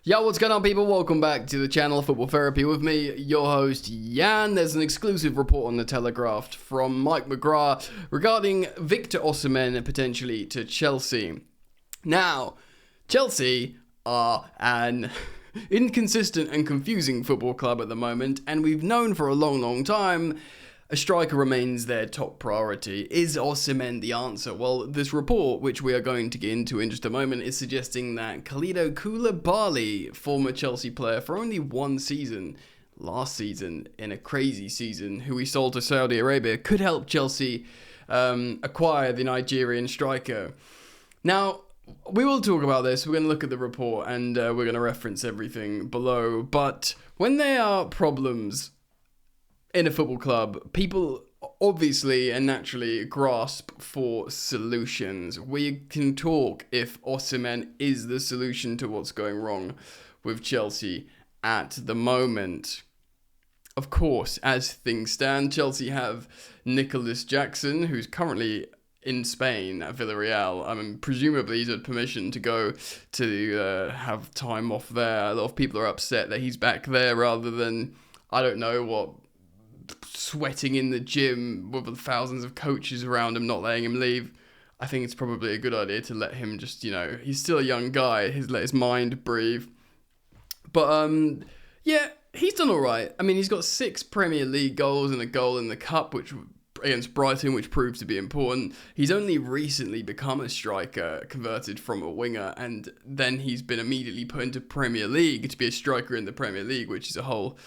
Yo, what's going on, people? Welcome back to the channel Football Therapy with me, your host, Jan. There's an exclusive report on the Telegraph from Mike McGrath regarding Victor Osimhen potentially to Chelsea. Now, Chelsea are an inconsistent and confusing football club at the moment, and we've known for a long time a striker remains their top priority. Is Osimhen the answer? Well, this report, which we are going to get into in just a moment, is suggesting that Kalidou Koulibaly, former Chelsea player for only one season, last season, in a crazy season, who we sold to Saudi Arabia, could help Chelsea acquire the Nigerian striker. Now, we will talk about this. We're going to look at the report and we're going to reference everything below. But when there are problems in a football club, people obviously and naturally grasp for solutions. We can talk if Osimhen is the solution to what's going wrong with Chelsea at the moment. Of course, as things stand, Chelsea have Nicholas Jackson, who's currently in Spain at Villarreal. I mean, presumably he's had permission to go to have time off there. A lot of people are upset that he's back there rather than, I don't know what, sweating in the gym with thousands of coaches around him not letting him leave. I think it's probably a good idea to let him just, he's still a young guy, let his mind breathe. But yeah, he's done all right. I mean, he's got 6 Premier League goals and a goal in the Cup, which against Brighton, which proves to be important. He's only recently become a striker, converted from a winger, and then he's been immediately put into Premier League to be a striker in the Premier League, which is a whole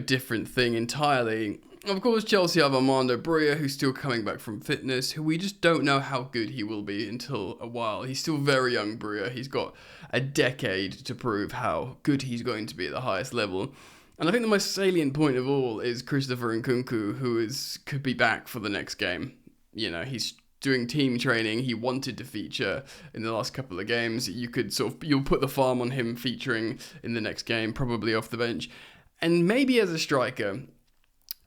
different thing entirely. Of course, Chelsea have Armando Broja, who's still coming back from fitness, who we just don't know how good he will be until a while. He's still very young, Broja. He's got a decade to prove how good he's going to be at the highest level. And I think the most salient point of all is Christopher Nkunku, who could be back for the next game. He's doing team training. He wanted to feature in the last couple of games. You'll put the farm on him featuring in the next game, probably off the bench, and maybe as a striker.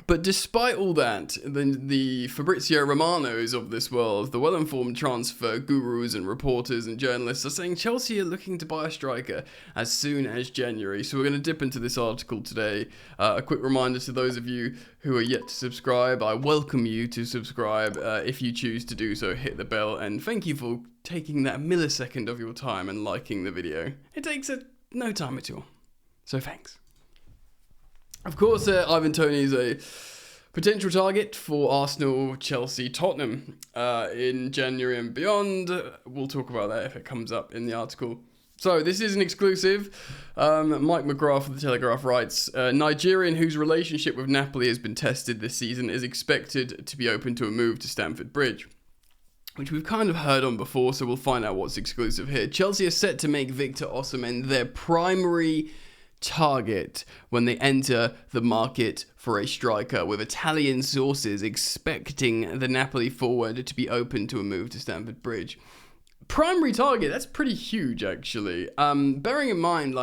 But despite all that, the Fabrizio Romanos of this world, the well-informed transfer gurus and reporters and journalists, are saying Chelsea are looking to buy a striker as soon as January. So we're going to dip into this article today. A quick reminder to those of you who are yet to subscribe, I welcome you to subscribe. If you choose to do so, hit the bell, and thank you for taking that millisecond of your time and liking the video. It takes no time at all. So thanks. Of course, Ivan Toney is a potential target for Arsenal, Chelsea, Tottenham in January and beyond. We'll talk about that if it comes up in the article. So this is an exclusive. Mike McGrath of the Telegraph writes, Nigerian whose relationship with Napoli has been tested this season is expected to be open to a move to Stamford Bridge, which we've kind of heard on before, so we'll find out what's exclusive here. Chelsea are set to make Victor Osimhen their primary target when they enter the market for a striker, with Italian sources expecting the Napoli forward to be open to a move to Stamford Bridge. Primary target, that's pretty huge, actually. Bearing in mind,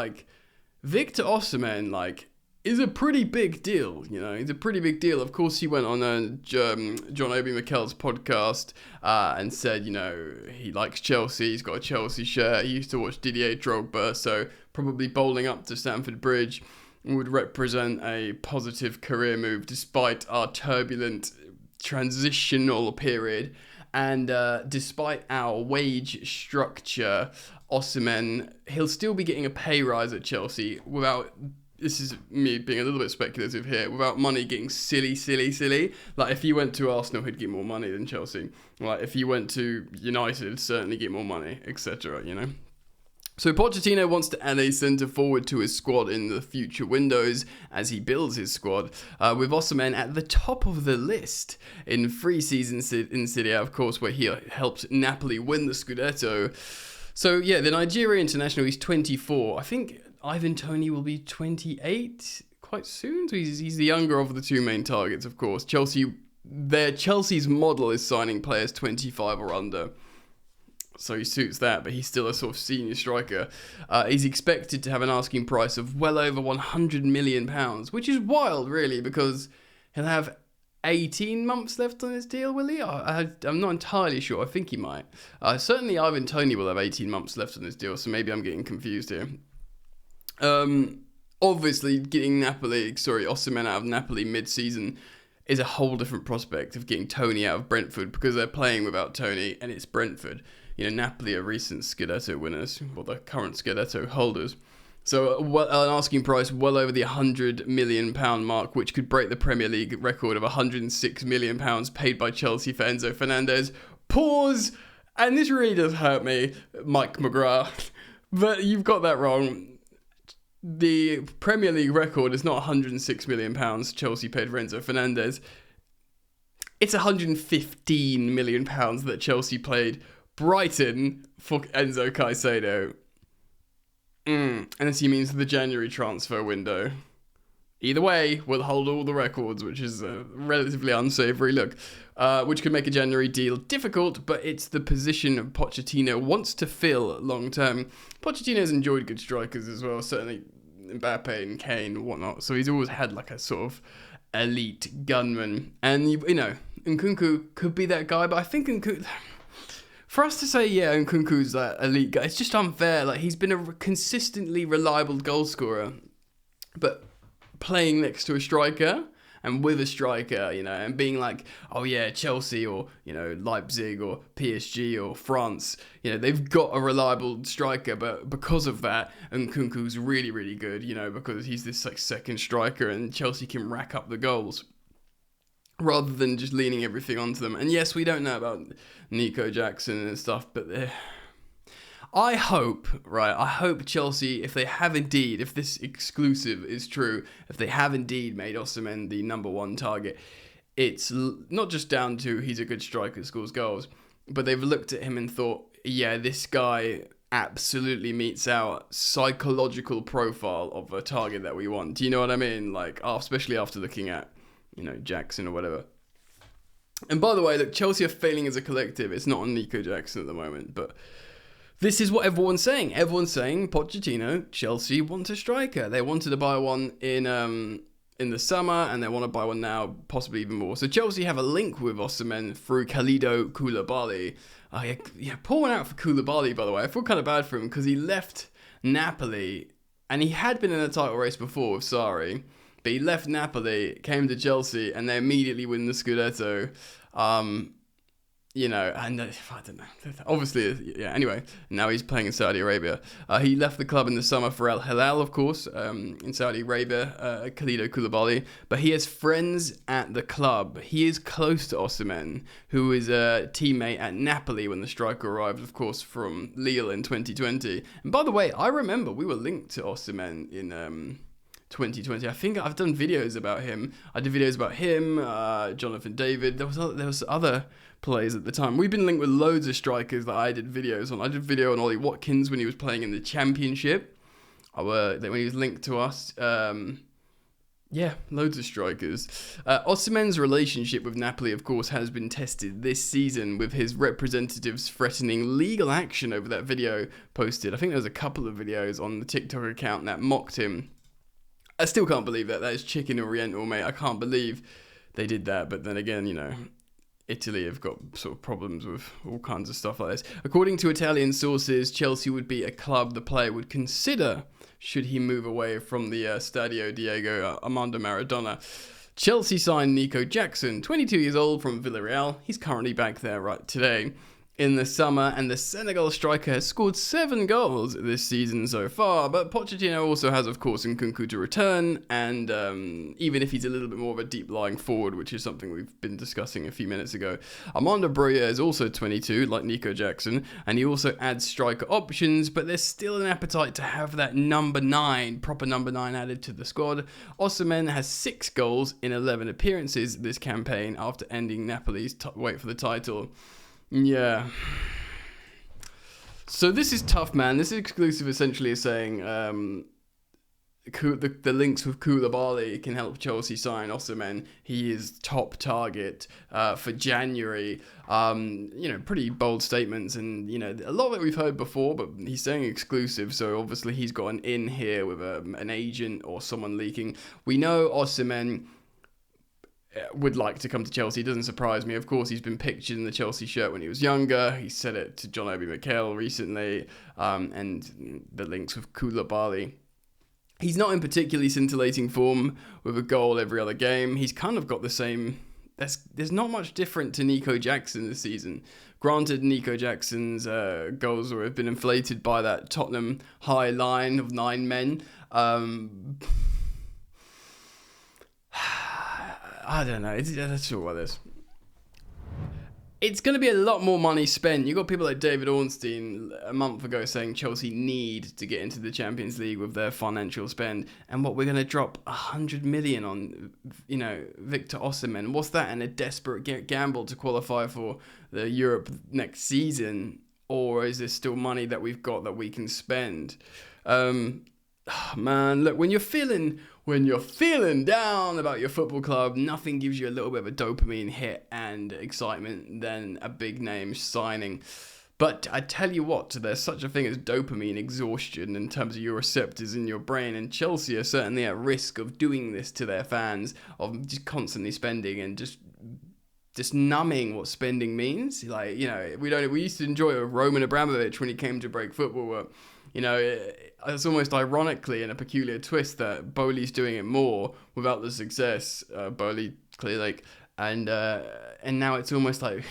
Victor Osimhen, is a pretty big deal, He's a pretty big deal. Of course, he went on John Obi Mikel's podcast and said, he likes Chelsea, he's got a Chelsea shirt, he used to watch Didier Drogba, so probably bowling up to Stamford Bridge would represent a positive career move despite our turbulent transitional period. And despite our wage structure, Osimhen, he'll still be getting a pay rise at Chelsea without, this is me being a little bit speculative here, without money getting silly. If he went to Arsenal, he'd get more money than Chelsea. If he went to United, certainly get more money, etc., So Pochettino wants to add a centre forward to his squad in the future windows as he builds his squad, with Osimhen at the top of the list in 3 seasons in Serie A, of course, where he helped Napoli win the Scudetto. So yeah, the Nigerian international, he's 24. I think Ivan Toney will be 28 quite soon. So he's the younger of the 2 main targets, of course. Chelsea's model is signing players 25 or under. So he suits that, but he's still a sort of senior striker. He's expected to have an asking price of well over £100 million, which is wild, really, because he'll have 18 months left on his deal, will he? I'm not entirely sure. I think he might. Certainly Ivan Toney will have 18 months left on his deal, so maybe I'm getting confused here. Obviously, getting Osimhen out of Napoli mid-season is a whole different prospect of getting Tony out of Brentford, because they're playing without Tony and it's Brentford. You know, Napoli are recent Scudetto winners, or the current Scudetto holders. So an asking price well over the £100 million mark, which could break the Premier League record of £106 million paid by Chelsea for Enzo Fernandez. Pause! And this really does hurt me, Mike McGrath, but you've got that wrong. The Premier League record is not £106 million Chelsea paid for Enzo Fernandez. It's £115 million that Chelsea paid Brighton for Enzo Caicedo. And this means the January transfer window. Either way, we'll hold all the records, which is a relatively unsavoury look, which could make a January deal difficult, but it's the position Pochettino wants to fill long term. Pochettino's enjoyed good strikers as well, certainly Mbappe and Kane and whatnot, so he's always had like a sort of elite gunman. And, you know, Nkunku could be that guy, but I think Nkunku... For us to say, yeah, Nkunku's that elite guy, it's just unfair. Like, he's been a consistently reliable goal scorer, but playing next to a striker and with a striker, you know, and being like, oh yeah, Chelsea or, you know, Leipzig or PSG or France, you know, they've got a reliable striker, but because of that, Nkunku's really, really good, you know, because he's this like second striker and Chelsea can rack up the goals, rather than just leaning everything onto them. And yes, we don't know about Nico Jackson and stuff, but I hope Chelsea, if this exclusive is true, if they have indeed made Osimhen the number one target, it's not just down to he's a good striker, scores goals, but they've looked at him and thought, yeah, this guy absolutely meets our psychological profile of a target that we want. Do you know what I mean? Like, especially after looking at, you know, Jackson or whatever. And by the way, look, Chelsea are failing as a collective. It's not on Nico Jackson at the moment, but this is what everyone's saying. Everyone's saying Pochettino, Chelsea want a striker. They wanted to buy one in the summer, and they want to buy one now, possibly even more. So Chelsea have a link with Osimhen through Kalidou Koulibaly. Pour one out for Koulibaly, by the way. I feel kind of bad for him because he left Napoli, and he had been in a title race before with Sarri. But he left Napoli, came to Chelsea, and they immediately win the Scudetto. You know, and I don't know. Obviously, yeah, anyway, now he's playing in Saudi Arabia. He left the club in the summer for Al Hilal, of course, in Saudi Arabia, Kalidou Koulibaly. But he has friends at the club. He is close to Osimhen, who is a teammate at Napoli when the striker arrived, of course, from Lille in 2020. And by the way, I remember we were linked to Osimhen in 2020. I think I've done videos about him. I did videos about him, Jonathan David. There was other players at the time. We've been linked with loads of strikers that I did videos on. I did a video on Ollie Watkins when he was playing in the Championship. When he was linked to us. Loads of strikers. Osimhen's relationship with Napoli, of course, has been tested this season with his representatives threatening legal action over that video posted. I think there was a couple of videos on the TikTok account that mocked him. I still can't believe that. That is chicken oriental, mate. I can't believe they did that. But then again, you know, Italy have got sort of problems with all kinds of stuff like this. According to Italian sources, Chelsea would be a club the player would consider should he move away from the Stadio Diego Armando Maradona. Chelsea signed Nico Jackson, 22 years old, from Villarreal. He's currently back there right today in the summer, and the Senegal striker has scored 7 goals this season so far, but Pochettino also has, of course, Nkunku to return, and even if he's a little bit more of a deep-lying forward, which is something we've been discussing a few minutes ago, Armando Broja is also 22, like Nico Jackson, and he also adds striker options, but there's still an appetite to have that proper number 9 added to the squad. Osimhen has 6 goals in 11 appearances this campaign after ending Napoli's wait for the title. Yeah. So this is tough, man. This exclusive essentially is saying the links with Koulibaly can help Chelsea sign Osimhen. He is top target for January. You know, pretty bold statements, and you know, a lot of it we've heard before, but he's saying exclusive, so obviously he's got an in here with an agent or someone leaking. We know Osimhen would like to come to Chelsea. It doesn't surprise me. Of course, he's been pictured in the Chelsea shirt when he was younger. He said it to John Obi Mikel recently, and the links with Koulibaly. He's not in particularly scintillating form with a goal every other game. He's kind of got the same. There's not much different to Nico Jackson this season. Granted, Nico Jackson's goals have been inflated by that Tottenham high line of 9 men. I don't know. Let's talk about this. It's going to be a lot more money spent. You got people like David Ornstein a month ago saying Chelsea need to get into the Champions League with their financial spend, and what, we're going to drop 100 million on, Victor Osimhen. What's that? And a desperate gamble to qualify for the Europe next season, or is there still money that we've got that we can spend? Man, look, when you're feeling down about your football club, nothing gives you a little bit of a dopamine hit and excitement than a big name signing. But I tell you what, there's such a thing as dopamine exhaustion in terms of your receptors in your brain, and Chelsea are certainly at risk of doing this to their fans, of just constantly spending and just numbing what spending means. Like, we used to enjoy Roman Abramovich when he came to break football, but it's almost ironically in a peculiar twist that Bowley's doing it more without the success. Bowley, clearly, and now it's almost like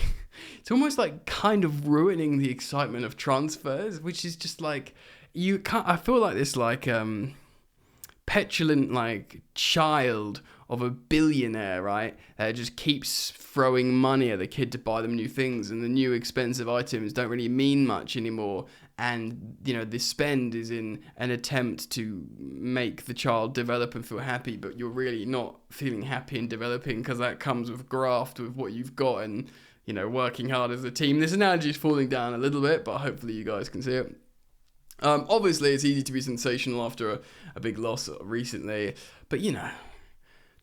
kind of ruining the excitement of transfers, which is just like, you can't. I feel like this petulant child of a billionaire, right? Just keeps throwing money at the kid to buy them new things, and the new expensive items don't really mean much anymore. And, the spend is in an attempt to make the child develop and feel happy, but you're really not feeling happy and developing, because that comes with graft with what you've got and, working hard as a team. This analogy is falling down a little bit, but hopefully you guys can see it. Obviously, it's easy to be sensational after a big loss recently, but,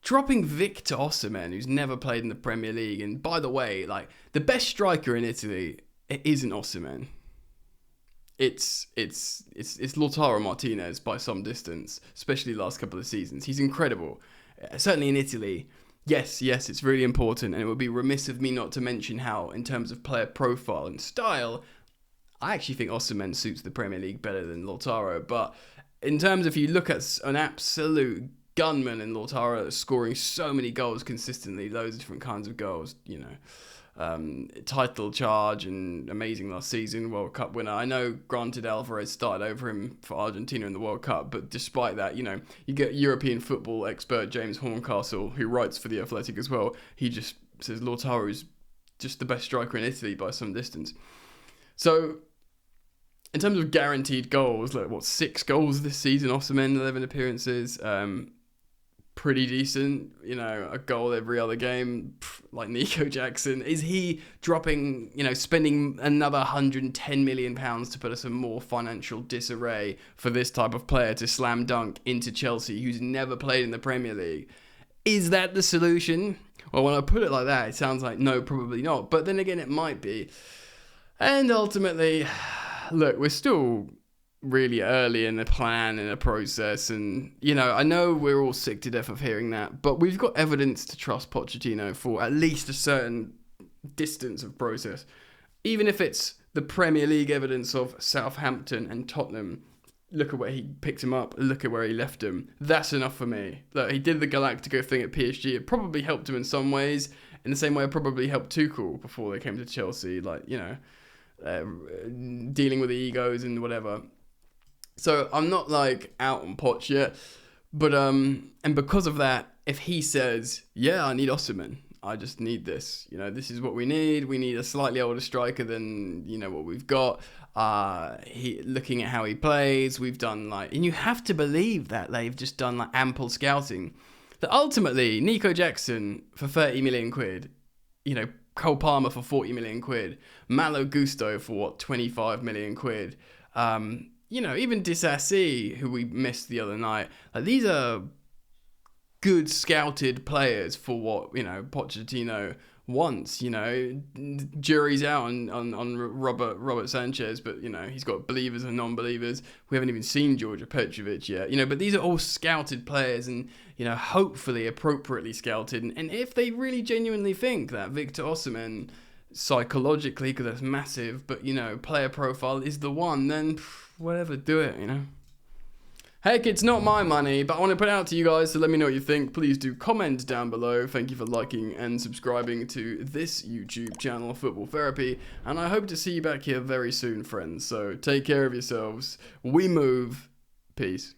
dropping Victor Osimhen, who's never played in the Premier League, and by the way, the best striker in Italy, it isn't Osimhen. It's Lautaro Martinez by some distance, especially the last couple of seasons. He's incredible. Certainly in Italy, yes, it's really important, and it would be remiss of me not to mention how, in terms of player profile and style, I actually think Osimhen suits the Premier League better than Lautaro. But in terms of, if you look at an absolute gunman in Lautaro scoring so many goals consistently, loads of different kinds of goals, title charge and amazing last season, World Cup winner. I know, granted, Alvarez started over him for Argentina in the World Cup, but despite that, you get European football expert James Horncastle, who writes for The Athletic as well. He just says Lautaro is just the best striker in Italy by some distance. So, in terms of guaranteed goals, 6 goals this season, Osimhen, 11 appearances, pretty decent, a goal every other game, like Nico Jackson. Is he dropping, spending another £110 million to put us in more financial disarray for this type of player to slam dunk into Chelsea, who's never played in the Premier League? Is that the solution? Well, when I put it like that, it sounds like no, probably not. But then again, it might be. And ultimately, look, we're still really early in the plan, in the process, and I know we're all sick to death of hearing that, but we've got evidence to trust Pochettino for at least a certain distance of process, even if it's the Premier League evidence of Southampton and Tottenham. Look at where he picked him up, look at where he left him. That's enough for me. Look, he did the Galactico thing at PSG. It probably helped him in some ways, in the same way it probably helped Tuchel before they came to Chelsea, dealing with the egos and whatever. So I'm not out on Poch yet, but and because of that, if he says, yeah, I need Osimhen, I just need this, this is what we need. We need a slightly older striker than, what we've got. Looking at how he plays, we've done and you have to believe that they've just done ample scouting. That ultimately, Nico Jackson for 30 million quid, Cole Palmer for 40 million quid, Malo Gusto for 25 million quid, even Disassi, who we missed the other night. These are good scouted players for what, Pochettino wants. Jury's out on Robert Sanchez, but, he's got believers and non-believers. We haven't even seen Georgia Petrovic yet. But these are all scouted players and, hopefully appropriately scouted. And if they really genuinely think that Victor Osimhen, psychologically, because that's massive, but, player profile is the one, then whatever, do it, Heck, it's not my money, but I want to put it out to you guys, so let me know what you think. Please do comment down below. Thank you for liking and subscribing to this YouTube channel, Football Therapy, and I hope to see you back here very soon, friends. So take care of yourselves. We move. Peace.